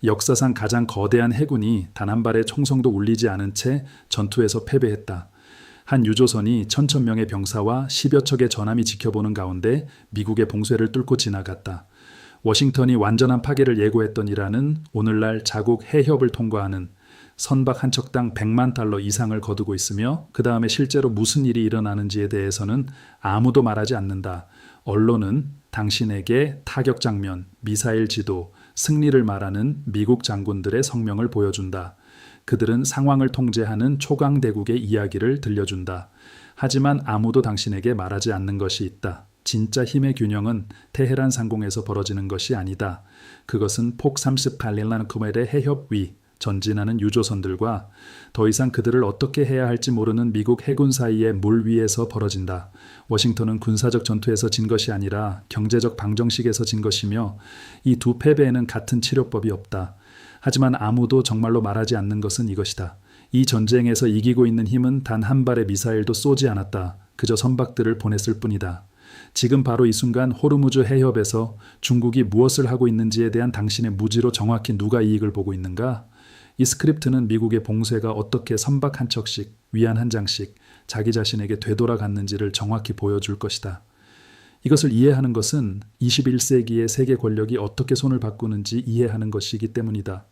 역사상 가장 거대한 해군이 단 한 발의 총성도 울리지 않은 채 전투에서 패배했다. 한 유조선이 천천 명의 병사와 10여 척의 전함이 지켜보는 가운데 미국의 봉쇄를 뚫고 지나갔다. 워싱턴이 완전한 파괴를 예고했던 이란은 오늘날 자국 해협을 통과하는 선박 한 척당 100만 달러 이상을 거두고 있으며 그 다음에 실제로 무슨 일이 일어나는지에 대해서는 아무도 말하지 않는다. 언론은 당신에게 타격 장면, 미사일 지도, 승리를 말하는 미국 장군들의 성명을 보여준다. 그들은 상황을 통제하는 초강대국의 이야기를 들려준다. 하지만 아무도 당신에게 말하지 않는 것이 있다. 진짜 힘의 균형은 테헤란 상공에서 벌어지는 것이 아니다. 그것은 폭 38km의 해협 위 전진하는 유조선들과 더 이상 그들을 어떻게 해야 할지 모르는 미국 해군 사이의 물 위에서 벌어진다. 워싱턴은 군사적 전투에서 진 것이 아니라 경제적 방정식에서 진 것이며 이 두 패배에는 같은 치료법이 없다. 하지만 아무도 정말로 말하지 않는 것은 이것이다. 이 전쟁에서 이기고 있는 힘은 단 한 발의 미사일도 쏘지 않았다. 그저 선박들을 보냈을 뿐이다. 지금 바로 이 순간 호르무즈 해협에서 중국이 무엇을 하고 있는지에 대한 당신의 무지로 정확히 누가 이익을 보고 있는가? 이 스크립트는 미국의 봉쇄가 어떻게 선박 한 척씩, 위안 한 장씩 자기 자신에게 되돌아갔는지를 정확히 보여줄 것이다. 이것을 이해하는 것은 21세기의 세계 권력이 어떻게 손을 바꾸는지 이해하는 것이기 때문이다.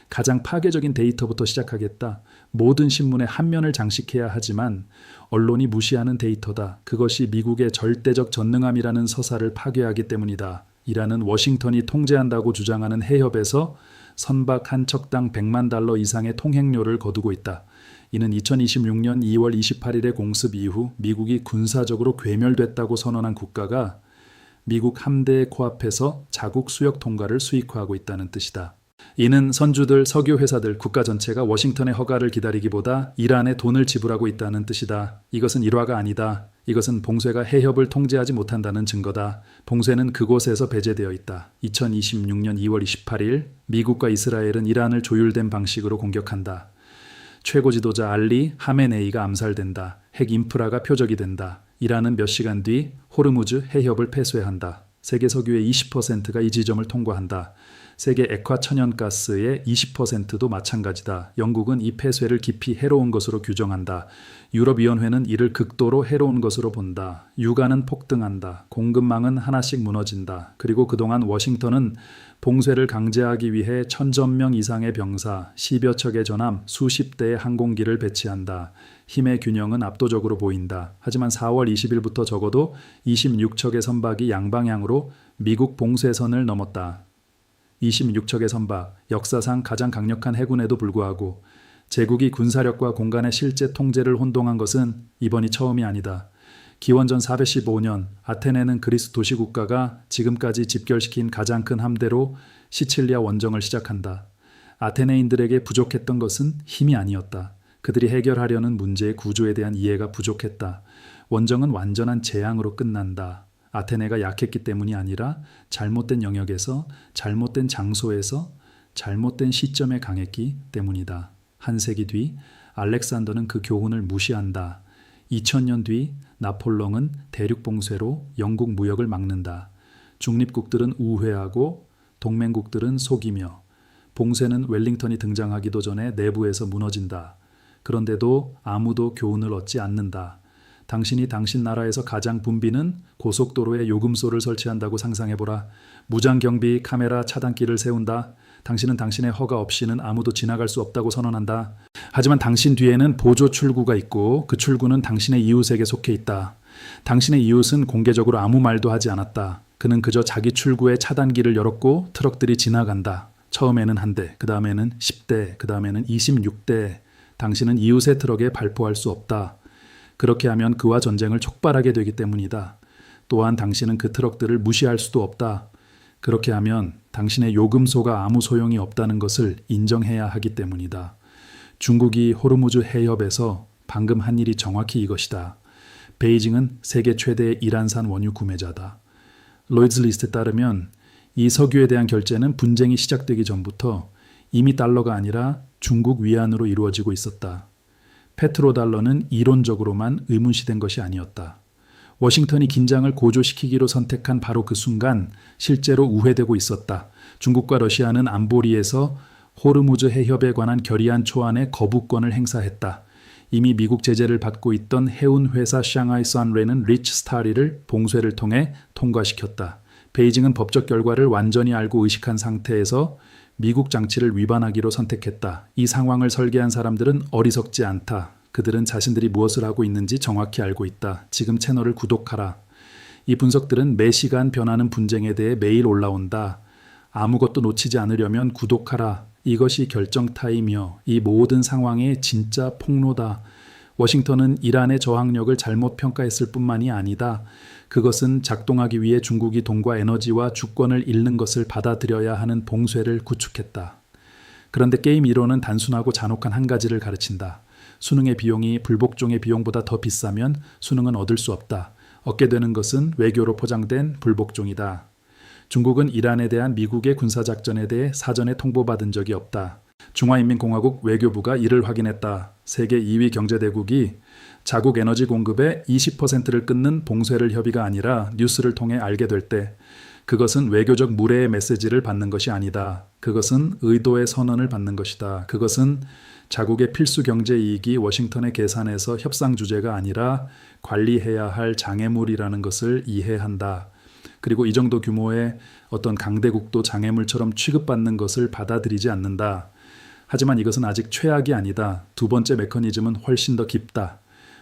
가장 파괴적인 데이터부터 시작하겠다. 모든 신문에 한 면을 장식해야 하지만 언론이 무시하는 데이터다. 그것이 미국의 절대적 전능함이라는 서사를 파괴하기 때문이다. 이라는 워싱턴이 통제한다고 주장하는 해협에서 선박 한 척당 100만 달러 이상의 통행료를 거두고 있다. 이는 2026년 2월 28일의 공습 이후 미국이 군사적으로 괴멸됐다고 선언한 국가가 미국 함대의 코앞에서 자국 수역 통과를 수익화하고 있다는 뜻이다. 이는 선주들, 석유 회사들, 국가 전체가 워싱턴의 허가를 기다리기보다 이란에 돈을 지불하고 있다는 뜻이다. 이것은 일화가 아니다. 이것은 봉쇄가 해협을 통제하지 못한다는 증거다. 봉쇄는 그곳에서 배제되어 있다. 2026년 2월 28일 미국과 이스라엘은 이란을 조율된 방식으로 공격한다. 최고 지도자 알리 하메네이가 암살된다. 핵 인프라가 표적이 된다. 이란은 몇 시간 뒤 호르무즈 해협을 폐쇄한다. 세계 석유의 20%가 이 지점을 통과한다. 세계 액화 천연가스의 20%도 마찬가지다. 영국은 이 폐쇄를 깊이 해로운 것으로 규정한다. 유럽위원회는 이를 극도로 해로운 것으로 본다. 유가는 폭등한다. 공급망은 하나씩 무너진다. 그리고 그동안 워싱턴은 봉쇄를 강제하기 위해 1000명 이상의 병사, 10여 척의 전함, 수십 대의 항공기를 배치한다. 힘의 균형은 압도적으로 보인다. 하지만 4월 20일부터 적어도 26척의 선박이 양방향으로 미국 봉쇄선을 넘었다. 26척의 선박, 역사상 가장 강력한 해군에도 불구하고 제국이 군사력과 공간의 실제 통제를 혼동한 것은 이번이 처음이 아니다. 기원전 415년 아테네는 그리스 도시국가가 지금까지 집결시킨 가장 큰 함대로 시칠리아 원정을 시작한다. 아테네인들에게 부족했던 것은 힘이 아니었다. 그들이 해결하려는 문제의 구조에 대한 이해가 부족했다. 원정은 완전한 재앙으로 끝난다. 아테네가 약했기 때문이 아니라 잘못된 영역에서, 잘못된 장소에서, 잘못된 시점에 강했기 때문이다. 한 세기 뒤 알렉산더는 그 교훈을 무시한다. 2000년 뒤 나폴레옹은 대륙 봉쇄로 영국 무역을 막는다. 중립국들은 우회하고 동맹국들은 속이며 봉쇄는 웰링턴이 등장하기도 전에 내부에서 무너진다. 그런데도 아무도 교훈을 얻지 않는다. 당신이 당신 나라에서 가장 붐비는 고속도로에 요금소를 설치한다고 상상해보라. 무장경비 카메라 차단기를 세운다. 당신은 당신의 허가 없이는 아무도 지나갈 수 없다고 선언한다. 하지만 당신 뒤에는 보조 출구가 있고 그 출구는 당신의 이웃에게 속해 있다. 당신의 이웃은 공개적으로 아무 말도 하지 않았다. 그는 그저 자기 출구에 차단기를 열었고 트럭들이 지나간다. 처음에는 한 대, 그 다음에는 10대, 그 다음에는 26대. 당신은 이웃의 트럭에 발포할 수 없다. 그렇게 하면 그와 전쟁을 촉발하게 되기 때문이다. 또한 당신은 그 트럭들을 무시할 수도 없다. 그렇게 하면 당신의 요금소가 아무 소용이 없다는 것을 인정해야 하기 때문이다. 중국이 호르무즈 해협에서 방금 한 일이 정확히 이것이다. 베이징은 세계 최대의 이란산 원유 구매자다. 로이즈 리스트에 따르면 이 석유에 대한 결제는 분쟁이 시작되기 전부터 이미 달러가 아니라 중국 위안으로 이루어지고 있었다. 페트로달러는 이론적으로만 의문시된 것이 아니었다. 워싱턴이 긴장을 고조시키기로 선택한 바로 그 순간 실제로 우회되고 있었다. 중국과 러시아는 안보리에서 호르무즈 해협에 관한 결의안 초안의 거부권을 행사했다. 이미 미국 제재를 받고 있던 해운 회사 샹하이 선레이는 리치 스타리를 봉쇄를 통해 통과시켰다. 베이징은 법적 결과를 완전히 알고 의식한 상태에서 미국 장치를 위반하기로 선택했다. 이 상황을 설계한 사람들은 어리석지 않다. 그들은 자신들이 무엇을 하고 있는지 정확히 알고 있다. 지금 채널을 구독하라. 이 분석들은 매 시간 변하는 분쟁에 대해 매일 올라온다. 아무것도 놓치지 않으려면 구독하라. 이것이 결정타이며 이 모든 상황의 진짜 폭로다. 워싱턴은 이란의 저항력을 잘못 평가했을 뿐만이 아니다. 그것은 작동하기 위해 중국이 돈과 에너지와 주권을 잃는 것을 받아들여야 하는 봉쇄를 구축했다. 그런데 게임 이론은 단순하고 잔혹한 한 가지를 가르친다. 수능의 비용이 불복종의 비용보다 더 비싸면 수능은 얻을 수 없다. 얻게 되는 것은 외교로 포장된 불복종이다. 중국은 이란에 대한 미국의 군사작전에 대해 사전에 통보받은 적이 없다. 중화인민공화국 외교부가 이를 확인했다. 세계 2위 경제대국이 자국 에너지 공급의 20%를 끊는 봉쇄를 협의가 아니라 뉴스를 통해 알게 될 때 그것은 외교적 무례의 메시지를 받는 것이 아니다. 그것은 의도의 선언을 받는 것이다. 그것은 자국의 필수 경제 이익이 워싱턴의 계산에서 협상 주제가 아니라 관리해야 할 장애물이라는 것을 이해한다. 그리고 이 정도 규모의 어떤 강대국도 장애물처럼 취급받는 것을 받아들이지 않는다. 하지만 이것은 아직 최악이 아니다. 두 번째 메커니즘은 훨씬 더 깊다.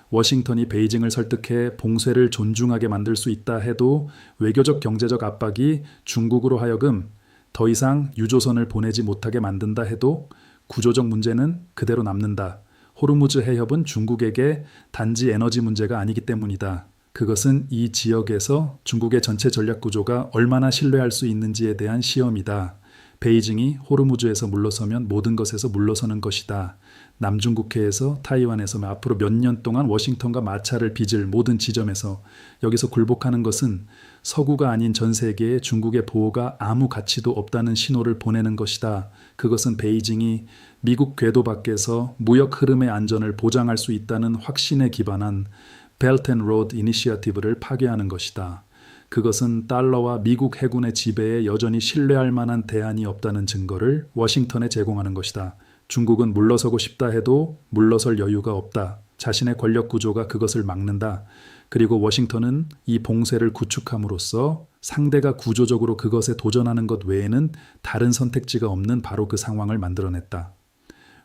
워싱턴이 베이징을 설득해 봉쇄를 존중하게 만들 수 있다 해도 외교적 경제적 압박이 중국으로 하여금 더 이상 유조선을 보내지 못하게 만든다 해도 구조적 문제는 그대로 남는다. 호르무즈 해협은 중국에게 단지 에너지 문제가 아니기 때문이다. 그것은 이 지역에서 중국의 전체 전략 구조가 얼마나 신뢰할 수 있는지에 대한 시험이다. 베이징이 호르무즈에서 물러서면 모든 것에서 물러서는 것이다. 남중국해에서 타이완에서 앞으로 몇 년 동안 워싱턴과 마찰을 빚을 모든 지점에서 여기서 굴복하는 것은 서구가 아닌 전 세계에 중국의 보호가 아무 가치도 없다는 신호를 보내는 것이다. 그것은 베이징이 미국 궤도 밖에서 무역 흐름의 안전을 보장할 수 있다는 확신에 기반한 벨트 앤 로드 이니시어티브를 파괴하는 것이다. 그것은 달러와 미국 해군의 지배에 여전히 신뢰할 만한 대안이 없다는 증거를 워싱턴에 제공하는 것이다. 중국은 물러서고 싶다 해도 물러설 여유가 없다. 자신의 권력 구조가 그것을 막는다. 그리고 워싱턴은 이 봉쇄를 구축함으로써 상대가 구조적으로 그것에 도전하는 것 외에는 다른 선택지가 없는 바로 그 상황을 만들어냈다.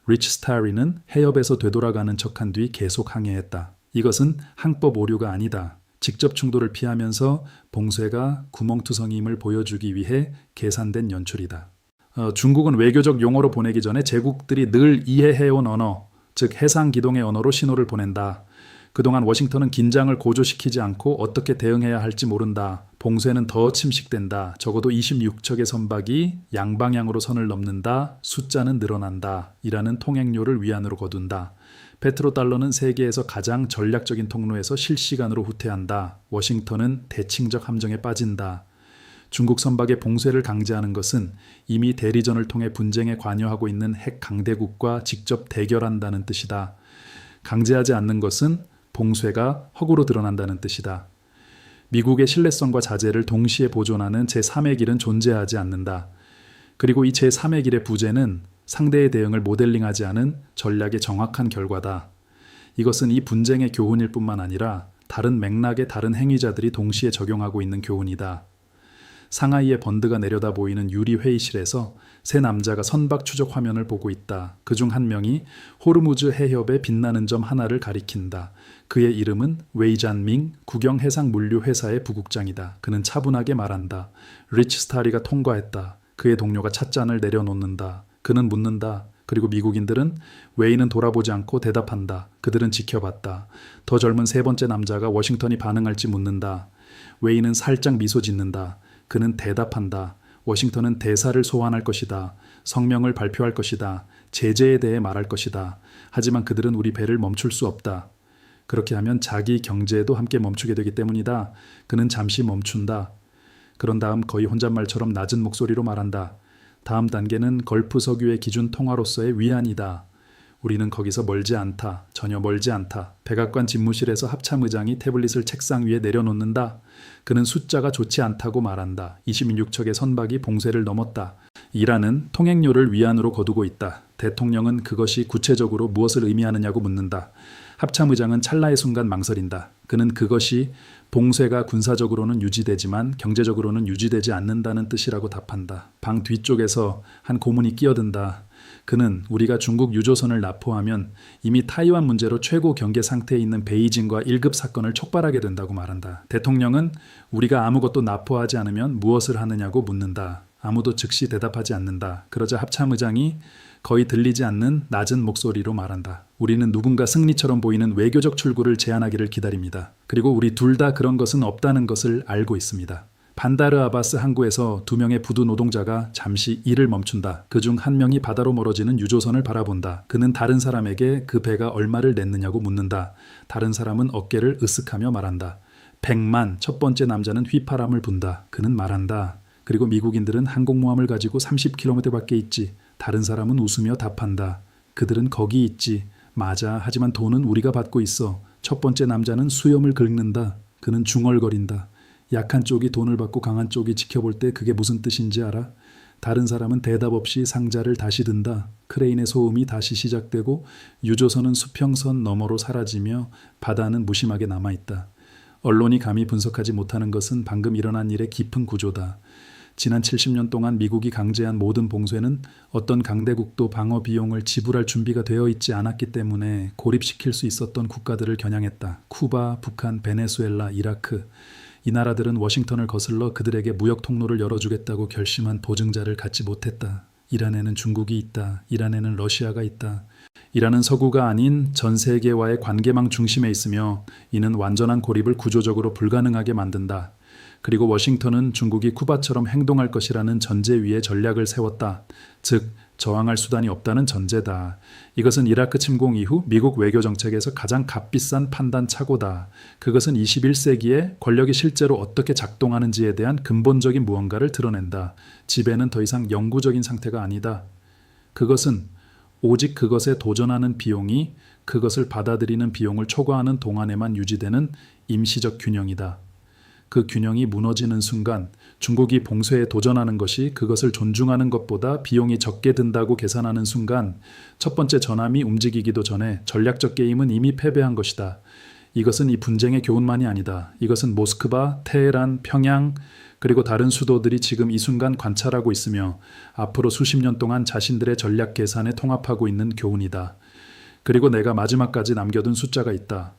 리치 스타리는 해협에서 되돌아가는 척한 뒤 계속 항해했다. 이것은 항법 오류가 아니다. 직접 충돌을 피하면서 봉쇄가 구멍투성이임을 보여주기 위해 계산된 연출이다. 중국은 외교적 용어로 보내기 전에 제국들이 늘 이해해온 언어, 즉 해상기동의 언어로 신호를 보낸다. 그동안 워싱턴은 긴장을 고조시키지 않고 어떻게 대응해야 할지 모른다. 봉쇄는 더 침식된다. 적어도 26척의 선박이 양방향으로 선을 넘는다. 숫자는 늘어난다. 이라는 통행료를 위안으로 거둔다. 페트로달러는 세계에서 가장 전략적인 통로에서 실시간으로 후퇴한다. 워싱턴은 대칭적 함정에 빠진다. 중국 선박의 봉쇄를 강제하는 것은 이미 대리전을 통해 분쟁에 관여하고 있는 핵 강대국과 직접 대결한다는 뜻이다. 강제하지 않는 것은 봉쇄가 허구로 드러난다는 뜻이다. 미국의 신뢰성과 자제를 동시에 보존하는 제3의 길은 존재하지 않는다. 그리고 이 제3의 길의 부재는 상대의 대응을 모델링하지 않은 전략의 정확한 결과다. 이것은 이 분쟁의 교훈일 뿐만 아니라 다른 맥락의 다른 행위자들이 동시에 적용하고 있는 교훈이다. 상하이의 번드가 내려다 보이는 유리 회의실에서 세 남자가 선박 추적 화면을 보고 있다. 그중 한 명이 호르무즈 해협의 빛나는 점 하나를 가리킨다. 그의 이름은 웨이잔밍 국영해상물류회사의 부국장이다. 그는 차분하게 말한다. 리치 스타리가 통과했다. 그의 동료가 찻잔을 내려놓는다. 그는 묻는다. 그리고 미국인들은 웨이는 돌아보지 않고 대답한다. 그들은 지켜봤다. 더 젊은 세 번째 남자가 워싱턴이 반응할지 묻는다. 웨이는 살짝 미소 짓는다. 그는 대답한다. 워싱턴은 대사를 소환할 것이다. 성명을 발표할 것이다. 제재에 대해 말할 것이다. 하지만 그들은 우리 배를 멈출 수 없다. 그렇게 하면 자기 경제도 함께 멈추게 되기 때문이다. 그는 잠시 멈춘다. 그런 다음 거의 혼잣말처럼 낮은 목소리로 말한다. 다음 단계는 걸프 석유의 기준 통화로서의 위안이다. 우리는 거기서 멀지 않다. 전혀 멀지 않다. 백악관 집무실에서 합참의장이 태블릿을 책상 위에 내려놓는다. 그는 숫자가 좋지 않다고 말한다. 26척의 선박이 봉쇄를 넘었다. 이란은 통행료를 위안으로 거두고 있다. 대통령은 그것이 구체적으로 무엇을 의미하느냐고 묻는다. 합참의장은 찰나의 순간 망설인다. 그는 그것이 봉쇄가 군사적으로는 유지되지만 경제적으로는 유지되지 않는다는 뜻이라고 답한다. 방 뒤쪽에서 한 고문이 끼어든다. 그는 우리가 중국 유조선을 납포하면 이미 타이완 문제로 최고 경계 상태에 있는 베이징과 1급 사건을 촉발하게 된다고 말한다. 대통령은 우리가 아무것도 납포하지 않으면 무엇을 하느냐고 묻는다. 아무도 즉시 대답하지 않는다. 그러자 합참의장이 거의 들리지 않는 낮은 목소리로 말한다. 우리는 누군가 승리처럼 보이는 외교적 출구를 제안하기를 기다립니다. 그리고 우리 둘 다 그런 것은 없다는 것을 알고 있습니다. 반다르 아바스 항구에서 2명의 부두 노동자가 잠시 일을 멈춘다. 그중 한 명이 바다로 멀어지는 유조선을 바라본다. 그는 다른 사람에게 그 배가 얼마를 냈느냐고 묻는다. 다른 사람은 어깨를 으쓱하며 말한다. 100만. 첫 번째 남자는 휘파람을 분다. 그는 말한다. 그리고 미국인들은 항공모함을 가지고 30km 밖에 있지. 다른 사람은 웃으며 답한다. 그들은 거기 있지. 맞아. 하지만 돈은 우리가 받고 있어. 첫 번째 남자는 수염을 긁는다. 그는 중얼거린다. 약한 쪽이 돈을 받고 강한 쪽이 지켜볼 때 그게 무슨 뜻인지 알아? 다른 사람은 대답 없이 상자를 다시 든다. 크레인의 소음이 다시 시작되고 유조선은 수평선 너머로 사라지며 바다는 무심하게 남아있다. 언론이 감히 분석하지 못하는 것은 방금 일어난 일의 깊은 구조다. 지난 70년 동안 미국이 강제한 모든 봉쇄는 어떤 강대국도 방어 비용을 지불할 준비가 되어 있지 않았기 때문에 고립시킬 수 있었던 국가들을 겨냥했다. 쿠바, 북한, 베네수엘라, 이라크. 이 나라들은 워싱턴을 거슬러 그들에게 무역 통로를 열어주겠다고 결심한 보증자를 갖지 못했다. 이란에는 중국이 있다. 이란에는 러시아가 있다. 이란은 서구가 아닌 전 세계와의 관계망 중심에 있으며 이는 완전한 고립을 구조적으로 불가능하게 만든다. 그리고 워싱턴은 중국이 쿠바처럼 행동할 것이라는 전제 위에 전략을 세웠다. 즉 저항할 수단이 없다는 전제다. 이것은 이라크 침공 이후 미국 외교 정책에서 가장 값비싼 판단 착오다. 그것은 21세기에 권력이 실제로 어떻게 작동하는지에 대한 근본적인 무언가를 드러낸다. 지배는 더 이상 영구적인 상태가 아니다. 그것은 오직 그것에 도전하는 비용이 그것을 받아들이는 비용을 초과하는 동안에만 유지되는 임시적 균형이다. 그 균형이 무너지는 순간 중국이 봉쇄에 도전하는 것이 그것을 존중하는 것보다 비용이 적게 든다고 계산하는 순간 첫 번째 전함이 움직이기도 전에 전략적 게임은 이미 패배한 것이다. 이것은 이 분쟁의 교훈만이 아니다. 이것은 모스크바, 테헤란, 평양 그리고 다른 수도들이 지금 이 순간 관찰하고 있으며 앞으로 수십 년 동안 자신들의 전략 계산에 통합하고 있는 교훈이다. 그리고 내가 마지막까지 남겨둔 숫자가 있다.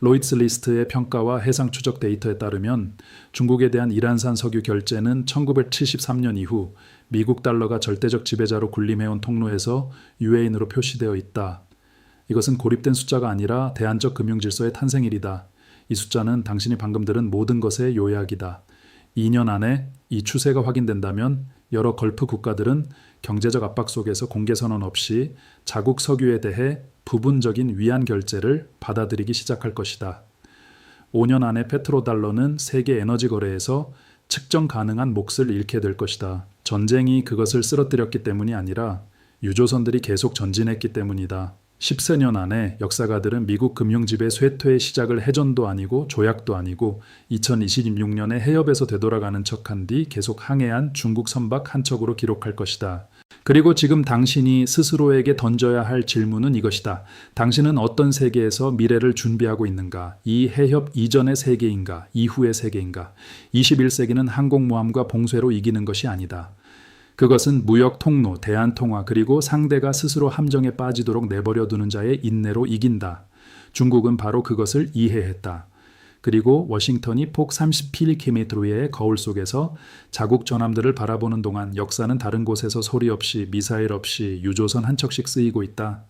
로이츠 리스트의 평가와 해상 추적 데이터에 따르면 중국에 대한 이란산 석유 결제는 1973년 이후 미국 달러가 절대적 지배자로 군림해온 통로에서 유해인으로 표시되어 있다. 이것은 고립된 숫자가 아니라 대안적 금융질서의 탄생일이다. 이 숫자는 당신이 방금 들은 모든 것의 요약이다. 2년 안에 이 추세가 확인된다면 여러 걸프 국가들은 경제적 압박 속에서 공개선언 없이 자국 석유에 대해 부분적인 위안 결제를 받아들이기 시작할 것이다. 5년 안에 페트로달러는 세계 에너지 거래에서 측정 가능한 몫을 잃게 될 것이다. 전쟁이 그것을 쓰러뜨렸기 때문이 아니라 유조선들이 계속 전진했기 때문이다. 14년 안에 역사가들은 미국 금융지배 쇠퇴의 시작을 해전도 아니고 조약도 아니고 2026년에 해협에서 되돌아가는 척한 뒤 계속 항해한 중국 선박 한 척으로 기록할 것이다. 그리고 지금 당신이 스스로에게 던져야 할 질문은 이것이다. 당신은 어떤 세계에서 미래를 준비하고 있는가? 이 해협 이전의 세계인가? 이후의 세계인가? 21세기는 항공모함과 봉쇄로 이기는 것이 아니다. 그것은 무역 통로, 대안 통화 그리고 상대가 스스로 함정에 빠지도록 내버려 두는 자의 인내로 이긴다. 중국은 바로 그것을 이해했다. 그리고 워싱턴이 폭 30km의 거울 속에서 자국 전함들을 바라보는 동안 역사는 다른 곳에서 소리 없이 미사일 없이 유조선 한 척씩 쓰이고 있다.